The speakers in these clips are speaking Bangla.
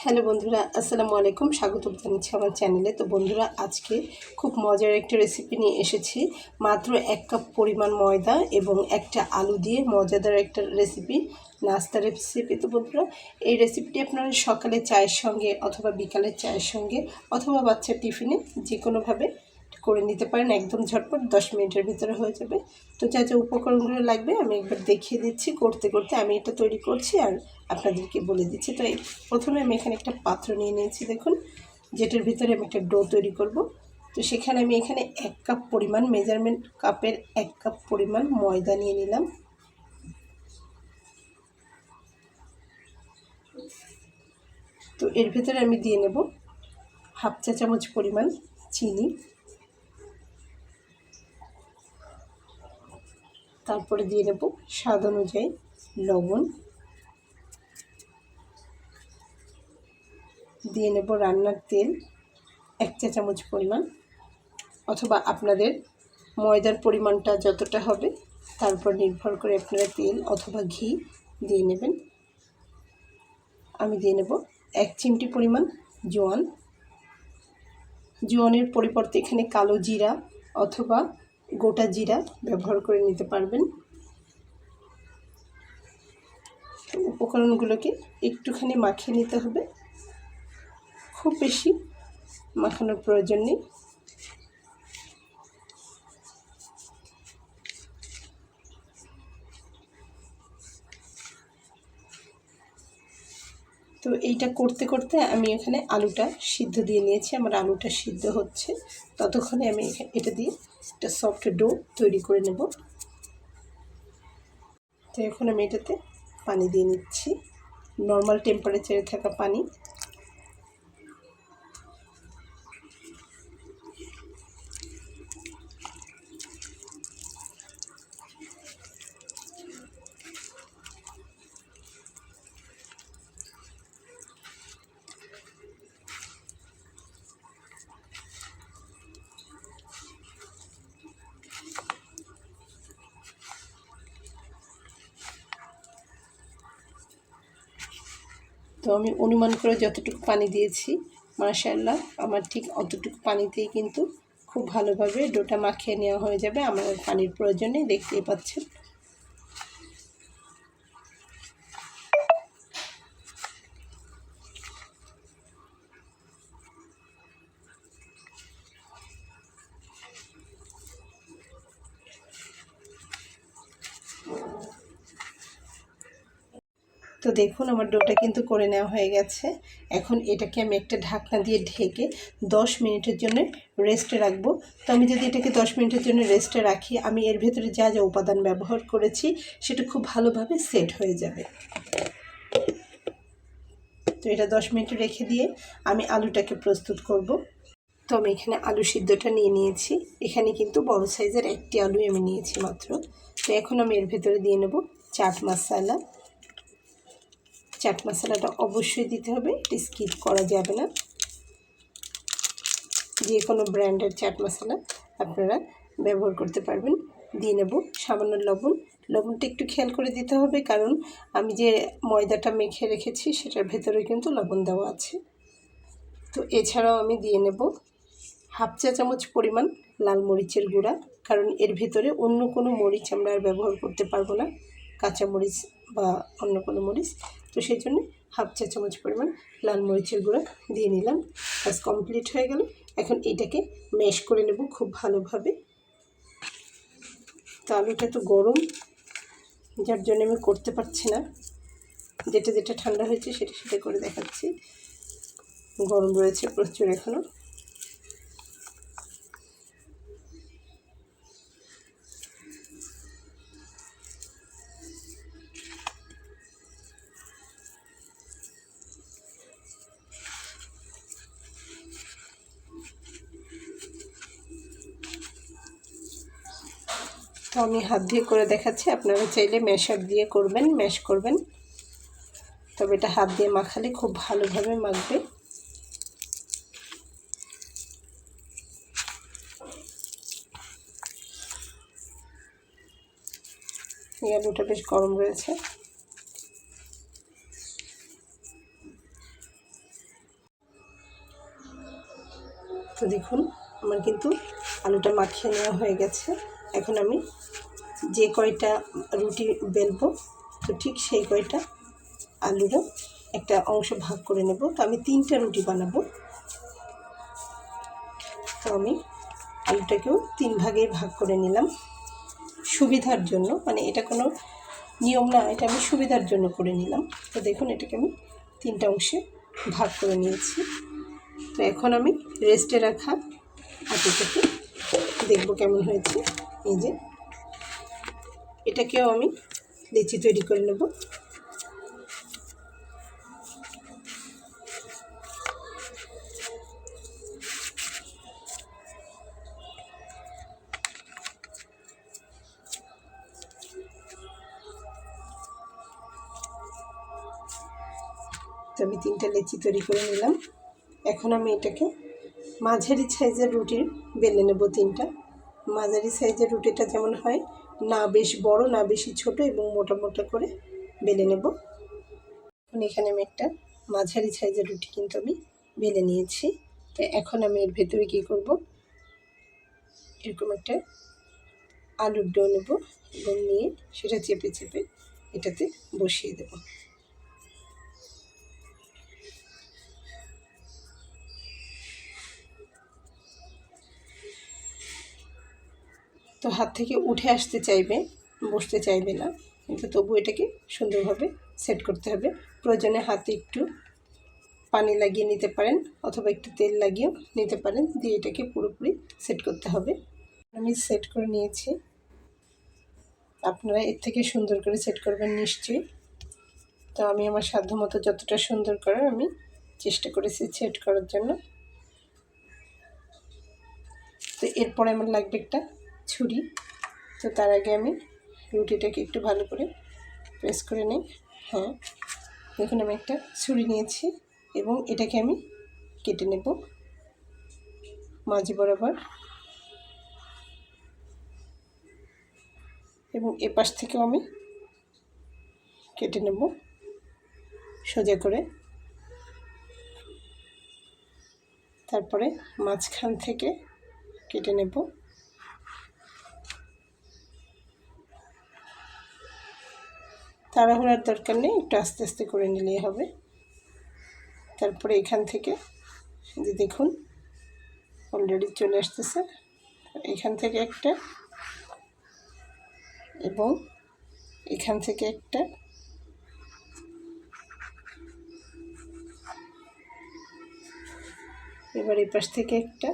হ্যালো বন্ধুরা, আসসালামু আলাইকুম। স্বাগত জানাচ্ছি আমার চ্যানেলে। তো বন্ধুরা, আজকে খুব মজার একটা রেসিপি নিয়ে এসেছি। মাত্র 1 কাপ পরিমাণ ময়দা এবং একটা আলু দিয়ে মজাদার একটা রেসিপি, নাস্তার রেসিপি। তো বন্ধুরা, এই রেসিপিটি আপনারা সকালে চায়ের সঙ্গে অথবা বিকালের চায়ের সঙ্গে অথবা বাচ্চার টিফিনে যে কোনোভাবে করে নিতে পারেন। একদম ঝটপট 10 মিনিটের ভিতরে হয়ে যাবে। তো যা যা উপকরণগুলো লাগবে আমি একবার দেখিয়ে দিচ্ছি। করতে করতে আমি এটা তৈরি করছি আর আপনাদেরকে বলে দিচ্ছি। তো প্রথমে আমি এখানে একটা পাত্র নিয়ে নিয়েছি, দেখুন, যেটার ভিতরে আমি একটা ডো তৈরি করব। তো সেখানে আমি এখানে 1 কাপ পরিমাণ, মেজারমেন্ট কাপের 1 কাপ পরিমাণ ময়দা নিয়ে নিলাম। তো এর ভিতরে আমি দিয়ে নেব হাফ চা চামচ পরিমাণ চিনি, তারপরে দিয়ে নেব স্বাদ অনুযায়ী লবণ, দিয়ে নেব রান্নার তেল 1 চা চামচ পরিমাণ, অথবা আপনাদের ময়দার পরিমাণটা যতটা হবে তার উপর নির্ভর করে আপনারা তেল অথবা ঘি দিয়ে নেবেন। আমি দিয়ে নেব 1 চিমটি পরিমাণ জোয়ান। জোয়ানের পরিবর্তে এখানে কালো জিরা অথবা গোটা জিরা ব্যবহার করে নিতে পারবেন। উপকরণগুলোকে একটুখানি মাখিয়ে নিতে হবে, খুব বেশি মাখানোর প্রয়োজন নেই। তো এইটা করতে করতে আমি এখানে আলুটা সিদ্ধ দিয়ে নিয়েছি। আমার আলুটা সিদ্ধ হচ্ছে, ততক্ষণে আমি এটা দিয়ে একটা সফট ডো তৈরি করে নেব। তো এখন আমি এটাতে পানি দিয়ে নিচ্ছি, নর্মাল টেম্পারেচারে থাকা পানি। তো আমি অনুমান করে যতটুকু পানি দিয়েছি, মাশাআল্লাহ, আমার ঠিক অতটুকু পানিতেই কিন্তু খুব ভালোভাবে ডোটা মাখিয়ে নেওয়া হয়ে যাবে। আমার পানির প্রয়োজন নেই, দেখতেই পাচ্ছেন। তো দেখুন, আমার ডোটা কিন্তু করে নেওয়া হয়ে গেছে। এখন এটাকে আমি একটা ঢাকনা দিয়ে ঢেকে 10 মিনিটের জন্য রেস্টে রাখবো। তো আমি যদি এটাকে 10 মিনিটের জন্য রেস্টে রাখি, আমি এর ভেতরে যা যা উপাদান ব্যবহার করেছি সেটা খুব ভালোভাবে সেট হয়ে যাবে। তো এটা 10 মিনিট রেখে দিয়ে আমি আলুটাকে প্রস্তুত করব। তো আমি এখানে আলু সিদ্ধটা নিয়ে নিয়েছি। এখানে কিন্তু বড় সাইজের একটি আলুই আমি নিয়েছি মাত্র। তো এখন আমি এর ভেতরে দিয়ে নেব চাট মশলা। চাট মশলাটা অবশ্যই দিতে হবে, এটা স্কিপ করা যাবে না। যে কোনো ব্র্যান্ডের চাট মশলা আপনারা ব্যবহার করতে পারবেন। দিয়ে নেব সামান্য লবণ। লবণটা একটু খেয়াল করে দিতে হবে, কারণ আমি যে ময়দাটা মেখে রেখেছি সেটার ভেতরে কিন্তু লবণ দেওয়া আছে। তো এছাড়াও আমি দিয়ে নেব হাফ চা চামচ পরিমাণ লাল মরিচের গুঁড়া, কারণ এর ভেতরে অন্য কোনো মরিচ আমরা আর ব্যবহার করতে পারবো না, কাঁচা মরিচ বা অন্য কোনো মরিচ। তো সেই জন্য হাফ চা চামচ পরিমাণ লাল মরিচের গুঁড়া দিয়ে নিলাম। কাজ কমপ্লিট হয়ে গেল। এখন এটাকে ম্যাশ করে নেব খুব ভালোভাবে। তো আলুটা তো গরম, যার জন্য আমি করতে পারছি না, যেটা যেটা ঠান্ডা হয়েছে সেটা সেটা করে দেখাচ্ছি। গরম রয়েছে প্রচুর এখনও। তো আমি হাত দিয়ে করে দেখাচ্ছি, আপনারা চাইলে ম্যাশার দিয়ে করবেন, ম্যাশ করবেন, তবে এটা হাত দিয়ে মাখালে খুব ভালোভাবে মাখবে। এই আলুটা বেশ গরম রয়েছে। তো দেখুন আমার কিন্তু আলুটা মাখিয়ে নেওয়া হয়ে গেছে। এখন আমি যে কয়টা রুটি বেলবো তো ঠিক সেই কয়টা আলুরও একটা অংশ ভাগ করে নেব। তো আমি 3টা রুটি বানাবো, তো আমি আলুটাকেও 3 ভাগে ভাগ করে নিলাম সুবিধার জন্য, মানে এটা কোনো নিয়ম না, এটা আমি সুবিধার জন্য করে নিলাম। তো দেখুন এটাকে আমি 3টা অংশে ভাগ করে নিয়েছি। তো এখন আমি রেস্টে রাখা আলুটাকে দেখবো কেমন হয়েছে। এই যে এটাকেও আমি লেচি তৈরি করে নেব। তো আমি 3টা লেচি তৈরি করে নিলাম। এখন আমি এটাকে মাঝারি সাইজের রুটির বেলে নেব 3টা। মাঝারি সাইজের রুটিটা যেমন হয়, না বেশ বড় না বেশি ছোট, এবং মোটা মোটা করে বেলে নেব। এখানে আমি একটা মাঝারি সাইজের রুটি কিন্তু আমি বেলে নিয়েছি। তো এখন আমি এর ভেতরে কী করব, এরকম একটা আলুর ডো নেব এবং নিয়ে সেটা চেপে চেপে এটাতে বসিয়ে দেব। তো হাত থেকে উঠে আসতে চাইবে, বসতে চাইবে না, কিন্তু তবু এটাকে সুন্দরভাবে সেট করতে হবে। প্রয়োজনে হাতে একটু পানি লাগিয়ে নিতে পারেন অথবা একটু তেল লাগিয়েও নিতে পারেন, দিয়ে এটাকে পুরোপুরি সেট করতে হবে। আমি সেট করে নিয়েছি, আপনারা এর থেকে সুন্দর করে সেট করবেন নিশ্চয়ই। তো আমি আমার সাধ্যমতো যতটা সুন্দর করার আমি চেষ্টা করেছি সেট করার জন্য। তো এরপরে আমার লাগবে একটা ছুরি। তো তার আগে আমি রুটিটাকে একটু ভালো করে প্রেস করে নিই। হ্যাঁ, দেখুন আমি একটা ছুরি নিয়েছি এবং এটাকে আমি কেটে নেব মাঝ বরাবর, এবং এপাশ থেকেও আমি কেটে নেব সোজা করে। তারপরে মাঝখান থেকে কেটে নেব। তাড়াহুড়ার দরকার নেই, একটু আস্তে আস্তে করে নিলেই হবে। তারপরে এখান থেকে যে দেখুন অলরেডি চলে আসতেছে, এখান থেকে একটা এবং এখান থেকে একটা, এবার এই পাশ থেকে একটা।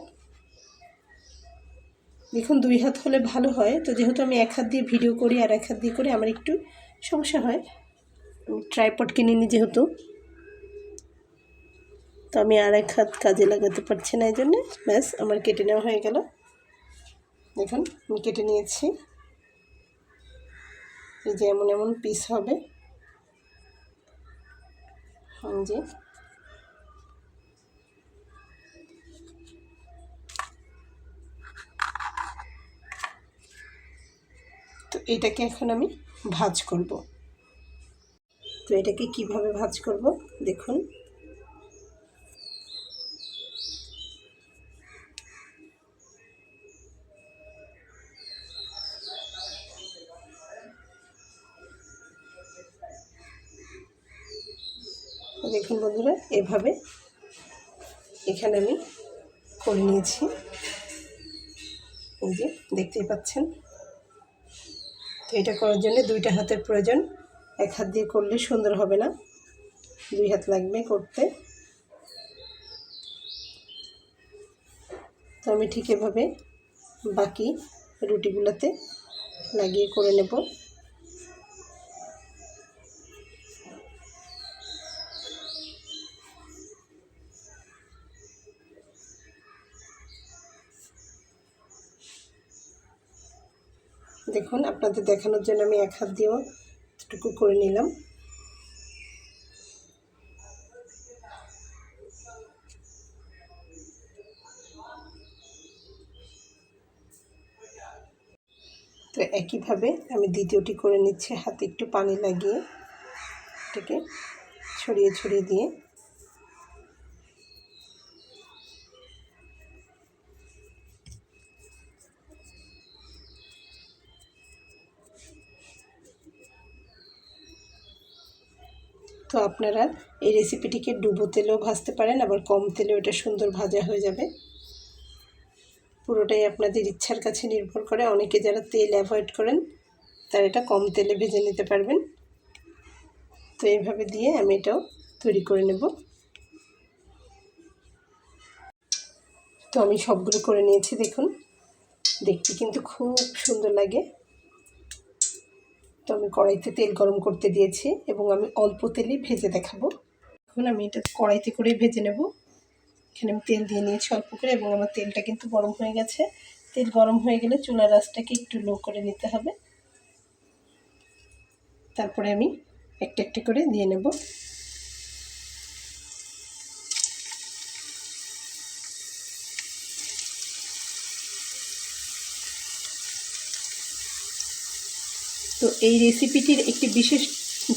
দেখুন 2 হাত হলে ভালো হয়, তো যেহেতু আমি 1 হাত দিয়ে ভিডিও করি আর 1 হাত দিয়ে করি আমার একটু সমস্যা হয়। আমি ট্রাইপড কিনিনি যেহেতু, তো আমি আর 1 হাত কাজে লাগাতে পারছি না, এই জন্যে ব্যাস আমার কেটে নেওয়া হয়ে গেল। দেখুন আমি কেটে নিয়েছি, এই যে এমন এমন পিস হবে। যে তো এটাকে এখন আমি ভাঁজ করব। তো এটাকে কিভাবে ভাঁজ করব দেখুন। দেখুন বন্ধুরা, এভাবে এখানে আমি করে নিয়েছি, এই যে দেখতেই পাচ্ছেন। তো এটা করার জন্য 2টা হাতের প্রয়োজন, 1 হাত দিয়ে করলে সুন্দর হবে না, 2 হাত লাগবে করতে। তো আমি ঠিক এভাবে বাকি রুটিগুলোতে লাগিয়ে করে নেব। দেখুন আপনাদের দেখানোর জন্য আমি 1 হাত দিয়েও এতটুকু করে নিলাম। তো একইভাবে আমি দ্বিতীয়টি করে নিচ্ছি, হাতে একটু পানি লাগিয়ে এটাকে ছড়িয়ে ছড়িয়ে দিয়ে। আপনারা এই রেসিপিটিকে ডুবো তেলেও ভাজতে পারেন, আবার কম তেলেও এটা সুন্দর ভাজা হয়ে যাবে। পুরোটাই আপনাদের ইচ্ছার কাছে নির্ভর করে। অনেকে যারা তেল অ্যাভয়েড করেন তারা এটা কম তেলে ভেজে নিতে পারবেন। তো এইভাবে দিয়ে আমি এটাও তৈরি করে নেব। তো আমি সবগুলো করে নিয়েছি, দেখুন দেখতে কিন্তু খুব সুন্দর লাগে। তো আমি কড়াইতে তেল গরম করতে দিয়েছি এবং আমি অল্প তেলেই ভেজে দেখাবো। এখন আমি এটা কড়াইতে করেই ভেজে নেব। এখানে আমি তেল দিয়ে নিয়েছি অল্প করে এবং আমার তেলটা কিন্তু গরম হয়ে গেছে। তেল গরম হয়ে গেলে চুলার আঁচটাকে একটু লো করে নিতে হবে। তারপরে আমি একটা একটা করে দিয়ে নেব। তো এই রেসিপিটির একটি বিশেষ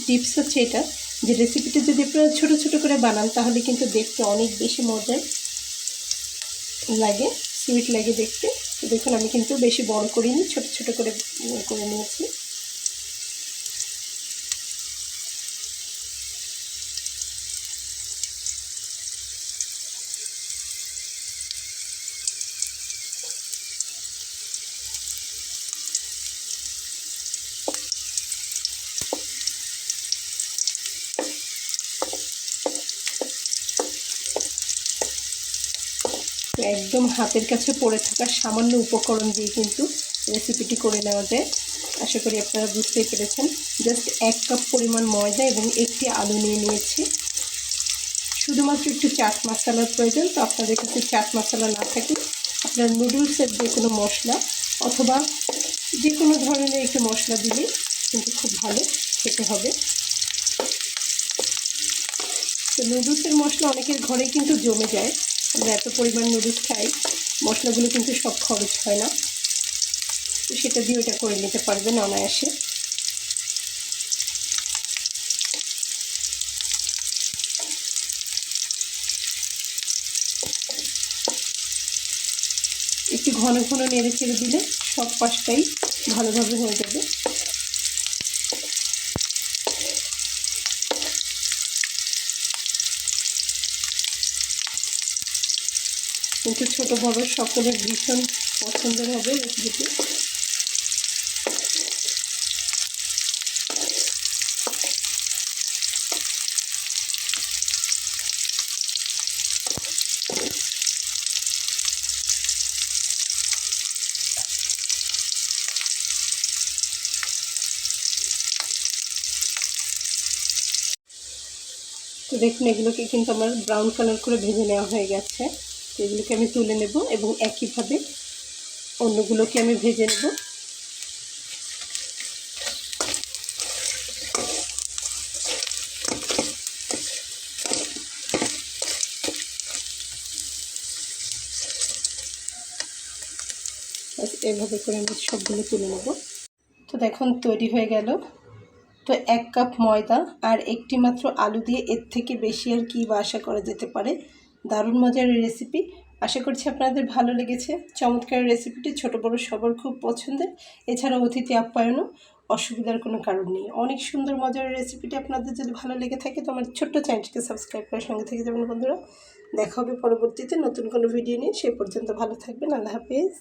টিপস হচ্ছে এটা, যে রেসিপিটা যদি আপনারা ছোটো ছোটো করে বানান তাহলে কিন্তু দেখতে অনেক বেশি মজার লাগে, সুইট লাগে দেখতে। তো দেখুন আমি কিন্তু বেশি বড় করিনি, ছোট ছোট করে নিয়েছি। একদম হাতের কাছে পড়ে থাকা সামান্য উপকরণ দিয়ে কিন্তু রেসিপিটি করে নেওয়া যায়। আশা করি আপনারা বুঝতেই পেরেছেন। জাস্ট 1 কাপ পরিমাণ ময়দা এবং একটি আলু নিয়ে নিয়েছি। শুধুমাত্র একটু চাট মশলার প্রয়োজন। তো আপনাদের কাছে চাট মশলা না থাকে আপনার নুডলসের যে কোনো মশলা অথবা যে কোনো ধরনের একটু মশলা দিলে কিন্তু খুব ভালো খেতে হবে। তো নুডলসের মশলা অনেকের ঘরে কিন্তু জমে যায়। আমরা এত পরিমাণ নুডলস খাই, মশলাগুলো কিন্তু সব খরচ হয় না। তো সেটা দিয়ে ওটা করে নিতে পারবেন অনায়াসে। একটু ঘন ঘন নেড়ে চেড়ে দিলে সব পাশটাই ভালোভাবে হয়ে যাবে। কিন্তু ছোটো বড় সকলের ভীষণ পছন্দের হবে রেসিপিটি। তো দেখুন এগুলোকে কিন্তু আমার ব্রাউন কালার করে ভেজে নেওয়া হয়ে গেছে। তো এগুলোকে আমি তুলে নেব এবং একইভাবে অন্যগুলোকে আমি ভেজে নেব। এভাবে করে আমি সবগুলো তুলে নেব। তো দেখুন তৈরি হয়ে গেল। তো 1 কাপ ময়দা আর একটি মাত্র আলু দিয়ে এর থেকে বেশি আর কি বা আশা করা যেতে পারে। দারুণ মজার রেসিপি। আশা করছি আপনাদের ভালো লেগেছে। চমৎকার রেসিপিটি ছোট বড় সবার খুব পছন্দের। এছাড়াও অতিথি আপ্যায়নও অসুবিধার কোনো কারণ নেই। অনেক সুন্দর মজার রেসিপিটি আপনাদের যদি ভালো লেগে থাকে তো আমার ছোট্ট চ্যানেলটিকে সাবস্ক্রাইব করার সঙ্গে থেকে যাবেন বন্ধুরা। দেখা হবে পরবর্তীতে নতুন কোনো ভিডিও নিয়ে। সে পর্যন্ত ভালো থাকবেন। আল্লাহ হাফেজ।